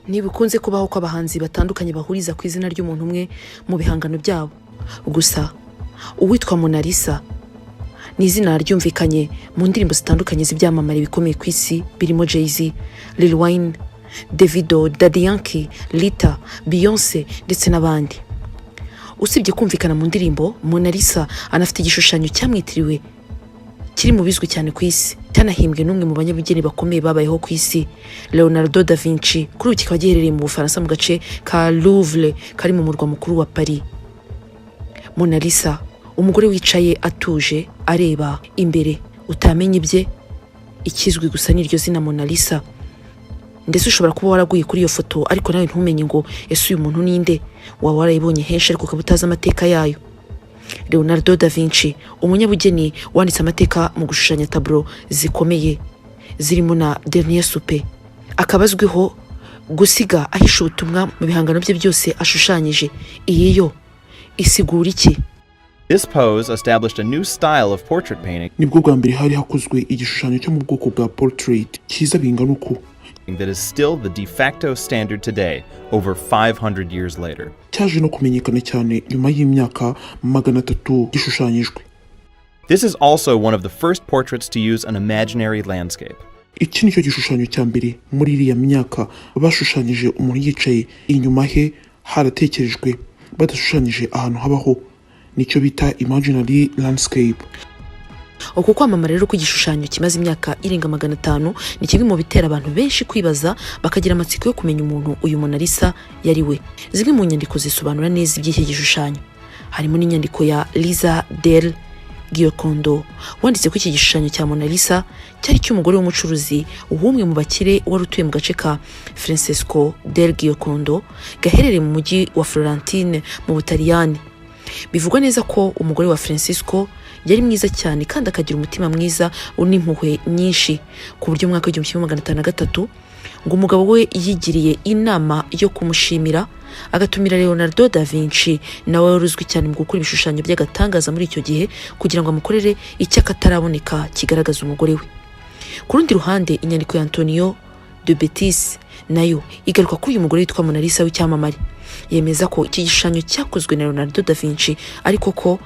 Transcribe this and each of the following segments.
Ntibikunze kubaho ko abahanzi batandukanye bahuriza ku izina ry'umuntu umwe mu bihangano byabo. Gusa uwitwa Mona Lisa ni izina ryumvikanye mu ndirimbo zitandukanye z'ibyamamare bikomeye ku isi birimo Jay-Z, Lil Wayne, Davido, Daddy Yankee, Rita, Beyonce ndetse n'abandi. Usibye kumvikana mu ndirimbo, Mona Lisa anafite igishushanyo cyamwitiriwe kiri mu bizwi cyane ku isi, cyanahimbwe n'umwe mu banyabugeni bakomeye babayeho ku isi, Leonardo da Vinci. Kuri ubu kikaba giherereye mu Bufaransa mu gace ka Louvre kari mu murwa mukuru wa Paris. Mona Lisa, umugore wicaye atuje areba imbere, utamenye ibye, ikizwi gusa n'iryo zina Mona Lisa. Ndetse ushobora kuba waraguye kuri iyo foto ariko nawe ntumenye ngo ese uyu muntu ninde, waba warayibonye henshi ariko ukaba utazi amateka yayo. Leonardo da Vinci, umunyabugeni wanditse amateka mu gushushanya tableau zikomeye zirimo na Dernier Souper, akaba azwiho gusiga ahisha ubutumwa mu bihangano bye byose ashushanyije. Iyi yo isigura iki? This pose established a new style of portrait painting. Nibwo bwa mbere hari hakozwe igishushanyo cyo mu bwoko bwa portrait cyiza bingana uku, that is still the de facto standard today, over 500 years later. Cyaje no kumenyekana cyane nyuma y'imyaka 300 gishushanyijwe. This is also one of the first portraits to use an imaginary landscape. Iki nicyo gishushanyo cya mbere muri iriya myaka bashushanyije umuntu yicaye inyuma he haratekerejwe, badashushanyije ahantu habaho, nicyo bita imaginary landscape. Uko kwamamara rero ko igishushanyo kimaze imyaka irenga 500 ni kimwe mu bitera abantu benshi kwibaza bakagira amatsiko yo kumenya umuntu uyu Mona Lisa yari we. Zimwe mu nyandiko zisobanura neza iby'iki gishushanyo, harimo n'inyandiko ya Liza del Giocondo wanditse ko iki gishushanyo cya Mona Lisa cyari cy'umugore w'umucuruzi w'umwe mu bakire wari utuye mu gace ka Francesco del Giocondo gaherereye mu mujyi wa Florentine mu Butaliyani. Bivugwa neza ko umugore wa Francisco yari mwiza cyane kandi akagira umutima mwiza unimpuhwe nyinshi, ku buryo mwaka w'1503 ngo umugabo we yigiriye inama yo kumushimira, agatumira Leonardo da Vinci nawe waruzwi cyane mu gukora ibishushanyo by'agatangaza muri icyo gihe kugira ngo amukorere icyo akataraboneka kigaragaza umugore we. Ku rundi ruhande, inyandiko ya Antonio de Betis nayo igaruka kuri uyu mugore witwa Mona Lisa w'icyamamare. Yemeza ko iki gishushanyo cyakozwe na Leonardo da Vinci ariko ko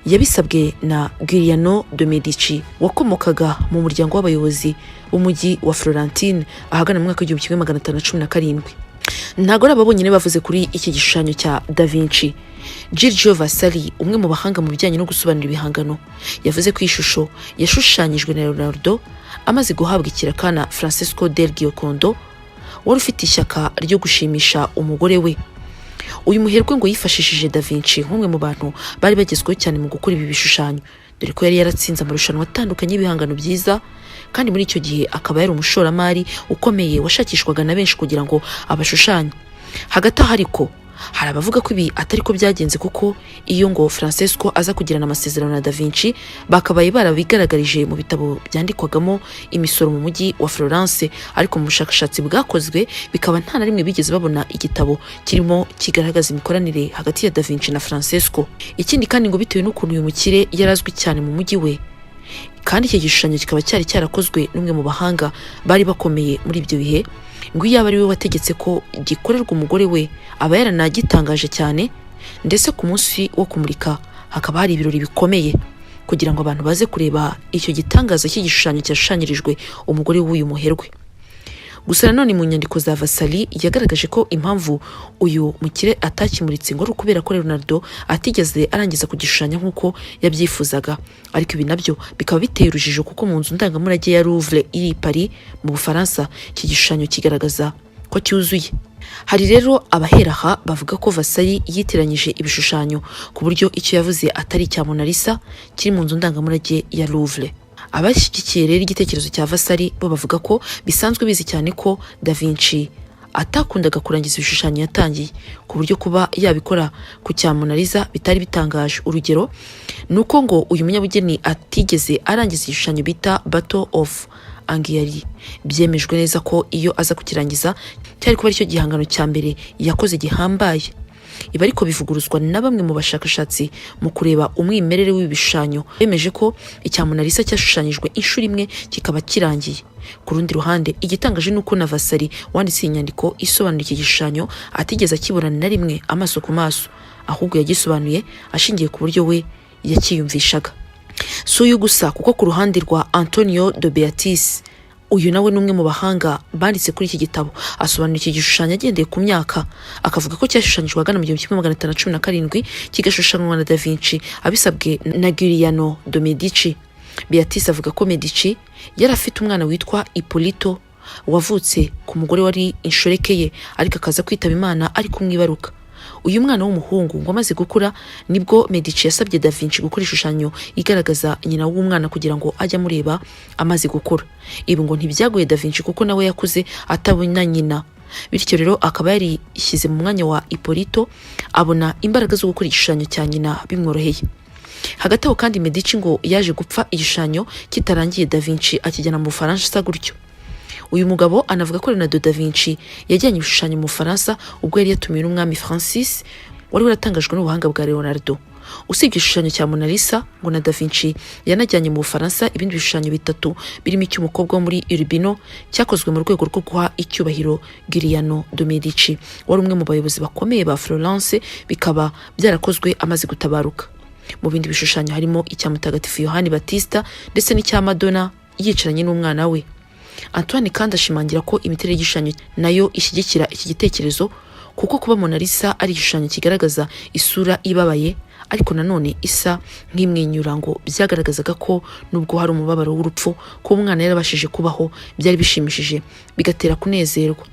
yabisabwe na Giuliano de Medici wakomokaga mu muryango w'abayobozi b'umujyi wa Florentine ahagana mu mwaka w'1517. Ntago ababonyine bavuze kuri iki gishushanyo cya Da Vinci. Giorgio Vasari, umwe mu bahanga mu bijyanye no gusobanura ibihangano, yavuze ko ishusho yashushanyijwe na Leonardo amaze guhabwa ikirakana Francesco del Giocondo wari ufite ishyaka ryo gushimisha umugore we. Uyu muherwe ngo yifashishije Da Vinci nk'umwe mu bantu bari bagezweho cyane mu gukora ibi bishushanyo, dore ko yari yaratsinze amarushanwa atandukanye y'ibihangano byiza, kandi muri icyo gihe akaba yari umushoramari ukomeye washakishwaga na benshi kugira ngo abashushanye. Hagati aho ariko hari abavuga ko ibi atari ko byagenze, kuko iyo ngo Francesco aza kugirana amasezerano na Da Vinci bakabaye barabigaragarije mu bitabo byandikwagamo imisoro mu mujyi wa Florence, ariko mu bushakashatsi bwakozwe bikaba nta na rimwe bigeze babona igitabo kirimo kigaragaza imikoranire hagati ya Da Vinci na Francesco. Ikindi kandi ngo bitewe n'ukuntu uyu mukire yarazwi cyane mu mujyi we, kandi iki gishushanyo kikaba cyari cyarakozwe n'umwe mu bahanga bari bakomeye muri ibyo bihe, ngo iyo aba ari we wategetse ko gikorerwa umugore we aba yaranagitangaje cyane, ndetse ku munsi wo kumurika hakaba hari ibirori bikomeye kugira ngo abantu baze kureba icyo gitangaza cy'igishushanyo cyashushanyirijwe umugore w'uyu muherwe. Gusa nanone mu nyandiko za Vasari yagaragaje ko impamvu uyu mukire atakimuritse ngo ari ukubera ko Leonardo atigeze arangiza kugishushanya nk'uko yabyifuzaga, ariko ibi nabyo bikaba biteye urujijo kuko mu nzu ndangamurage ya Louvre iri i Paris mu Bufaransa iki gishushanyo kigaragaza ko cyuzuye. Hari rero abaheraha bavuga ko Vasari yitiranyije ibishushanyo ku buryo icyo yavuze atari icya Mona Lisa kiri mu nzu ndangamurage ya Louvre. Abashyigikiye rero igitekerezo cya Vasari bo bavuga ko bisanzwe bizi cyane ko Da Vinci atakundaga kurangiza ibishushanyo yatangiye, ku buryo kuba yabikora ku cya Mona Lisa bitari bitangaje. Urugero nuko ngo uyu munyabugeni atigeze arangiza igishushanyo bita Battle of Anghiari. Byemejwe neza ko iyo aza kukirangiza cyari kuba aricyo gihangano cya mbere yakoze gihambaye. ibi ariko bivuguruzwa na bamwe mu bashakashatsi mu kureba umwimerere w'ibishushanyo bemeje ko icya Mona Lisa cyashushanyijwe inshuro imwe kikaba kirangiye. Ku rundi ruhande igitangaje nuko na Vasari wanditse inyandiko isobanura iki gishushanyo atigeze akibona na rimwe amaso ku maso, ahubwo yagisobanuye ashingiye ku buryo we yakiyumvishaga. Si uyu gusa kuko ku ruhande rwa Antonio de Beatis, uyu nawe n'umwe mu bahanga banditse kuri iki gitabo, asobanura iki gishushanyo agendeye ku myaka, akavuga ko cyashushanyijwe agana mu 1517 kigashushanywa na Da Vinci abisabwe na Giuliano de Medici. Beatis avuga ko Medici yari afite umwana witwa Ippolito wavutse ku mugore wari inshoreke ye, ariko akaza kwitaba Imana ari kumwibaruka. Uyu mwana w'umuhungu ngo amaze gukura nibwo Medici yasabye Da Vinci gukora ishushanyo igaragaza nyina w'umwana kugira ngo ajye amureba amaze gukura. Ibi ngo ntibyagoye Da Vinci kuko nawe yakuze atabona nyina, bityo rero akaba yari ishyize mu mwanya wa Ippolito, abona imbaraga zo gukora igishushanyo cya nyina bimworoheye. Hagati aho kandi Medici ngo yaje gupfa igishushanyo kitarangiye, Da Vinci akijyana mu Bufaransa gutyo. Uyu mugabo anavuga ko Leonardo da Vinci yajyanye ibishushanyo mu Faransa ubwo yari yatumiwe n'umwami Francis wari waratangajwe n'ubuhanga bwa Leonardo. Usibye igishushanyo cya Mona Lisa ngo na Da Vinci yanajyanye mu Bufaransa ibindi bishushanyo bitatu birimo icy'umukobwa wo muri Urbino cyakozwe mu rwego rwo guha icyubahiro Giuliano de Medici wari umwe mu bayobozi bakomeye ba Florence, bikaba byarakozwe amaze gutabaruka. Mu bindi bishushanyo harimo icya Mutagatifu Yohani Batista ndetse n'icya Madonna yicaranye n'umwana we. Antoine kandi ashimangira ko imiterere y'igishushanyo nayo ishyigikira iki gitekerezo, kuko kuba Mona Lisa ari igishushanyo kigaragaza isura ibabaye ariko nanone isa nk'imwenyura ngo byagaragazaga ko nubwo hari umubabaro w'urupfu ko umwana yarabashije kubaho byari bishimishije bigatera kunezerwa.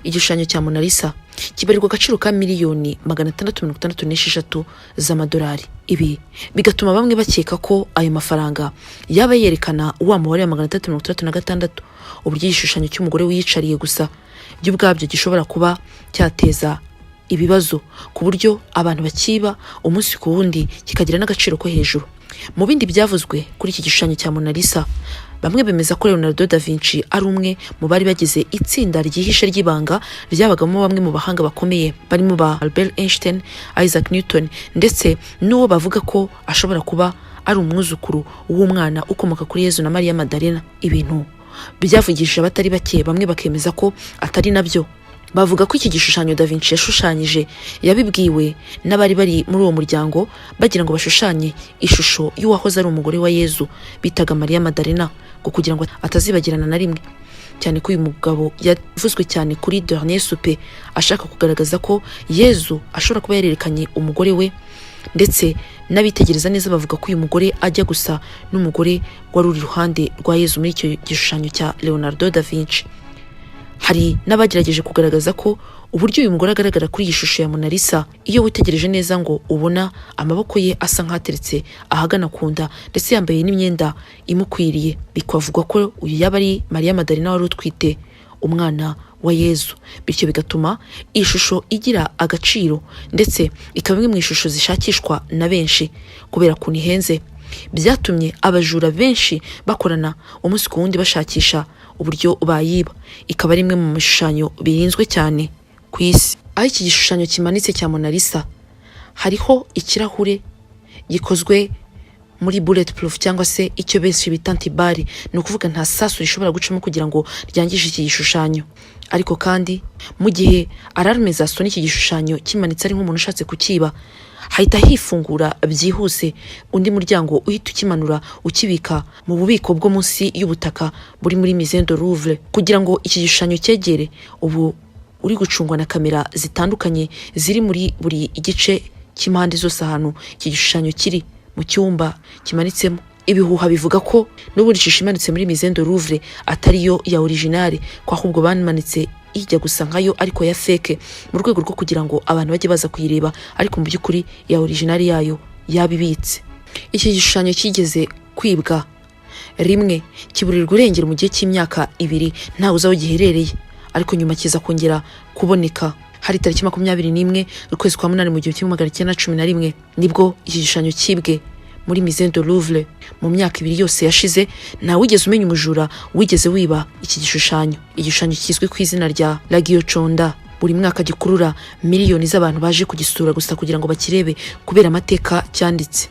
Igishushanyo cya Mona Lisa kibarirwa agaciro ka miliyoni 666 z'amadolari. Ibi bigatuma bamwe bakeka ko ayo mafaranga yaba yerekana wa mubare wa 666, uburyo igishushanyo cy'umugore wiyicariye gusa byo ubwabyo gishobora kuba cyateza ibibazo ku buryo abantu bakiba umunsi ku wundi kikagira n'agaciro ko hejuru. Mu bindi byavuzwe kuri iki gishushanyo cya Mona Lisa, bamwe bemeza ko Leonardo da Vinci ari umwe mu bari bagize itsinda ryihishe ry'ibanga ryabagamo bamwe mu bahanga bakomeye barimo ba Albert Einstein, Isaac Newton ndetse n'uwo bavuga ko ashobora kuba ari umwuzukuru w'umwana ukomoka kuri Yezu na Maria Magdalena. Ibintu byavugishije abatari bake, bamwe bakemeza ko atari nabyo. Bavuga ko iki gishushanyo Da Vinci yashushanyije yabibwiwe n'abari bari muri uwo muryango bagira ngo bashushanye ishusho y'uwahoze ari umugore wa Yezu bitaga Maria Magdalena, ngo kugira ngo atazibagirana na rimwe. Cyane ko uyu mugabo yavuzwe cyane kuri Dernier Souper ashaka kugaragaza ko Yezu ashobora kuba yarerekanye umugore we, ndetse n'abitegereza neza bavuga ko uyu mugore ajya gusa n'umugore wari uri iruhande rwa Yezu muri icyo gishushanyo cya Leonardo da Vinci. Hari n'abagerageje kugaragaza ko uburyo uyu mugore agaragara kuri iyi shusho ya Mona Lisa, iyo witegereje neza ngo ubona amaboko ye asa nk'ateretse ahagana ku nda ndetse yambaye n'imyenda imukwiriye, bikavugwa ko uyu yaba ari Maria Magdalena wari utwite umwana wa Yezu, bityo bigatuma iyi shusho igira agaciro ndetse ikaba imwe mu ishusho zishakishwa na benshi kubera ukuntu ihenze. Byatumye abajura benshi bakorana umunsi ku wundi bashakisha uburyo bayiba. Ikaba ari imwe mu bishushanyo birinzwe cyane ku isi. Aho iki gishushanyo kimanitse cya Mona Lisa hariho ikirahure gikozwe muri bulletproof cyangwa se icyo benshi bita antibari, ni ukuvuga nta sasu rishobora gucamo kugira ngo ryangishe iki gishushanyo. Ariko kandi mu gihe alarme zasona iki gishushanyo kimanitse ari nk'umuntu ushatse kukiba, hahita hifungura byihuse undi muryango uhita ukimanura ukibika mu bubiko bwo munsi y'ubutaka buri muri Musée du Louvre, kugira ngo iki gishushanyo cyegere. Ubu uri gucungwa na kamera zitandukanye ziri muri buri igice cy'impande zose ahantu iki gishushanyo kiri mu cyumba kimanitsemo. Ibihuha bivuga ko n'ubundi shusho imanitse muri Musée du Louvre atari yo ya originale, ko ahubwo bamanitse ijya gusa nkayo ariko ya fake mu rwego rwo kugira ngo abantu bajye baza kuyireba, ariko mu by'ukuri ya originale yayo yabibitse. Iki gishushanyo kigeze kwibwa rimwe kiburirwa irengero mu gihe cy'imyaka 2 ntawe uzi aho giherereye, ariko nyuma kiza kongera kuboneka hari tariki 21 ukwezi kwa 8 mu 1911 nibwo iki gishushanyo kibwe muri Musée du Louvre. Mu myaka 2 yose yashize nta wigeze umenya umujura wigeze wiba iki gishushanyo. Igishushanyo kizwi ku izina rya La Gioconda buri mwaka gikurura miliyoni z'abantu baje kugisura gusa kugira ngo bakirebe kubera amateka cyanditse.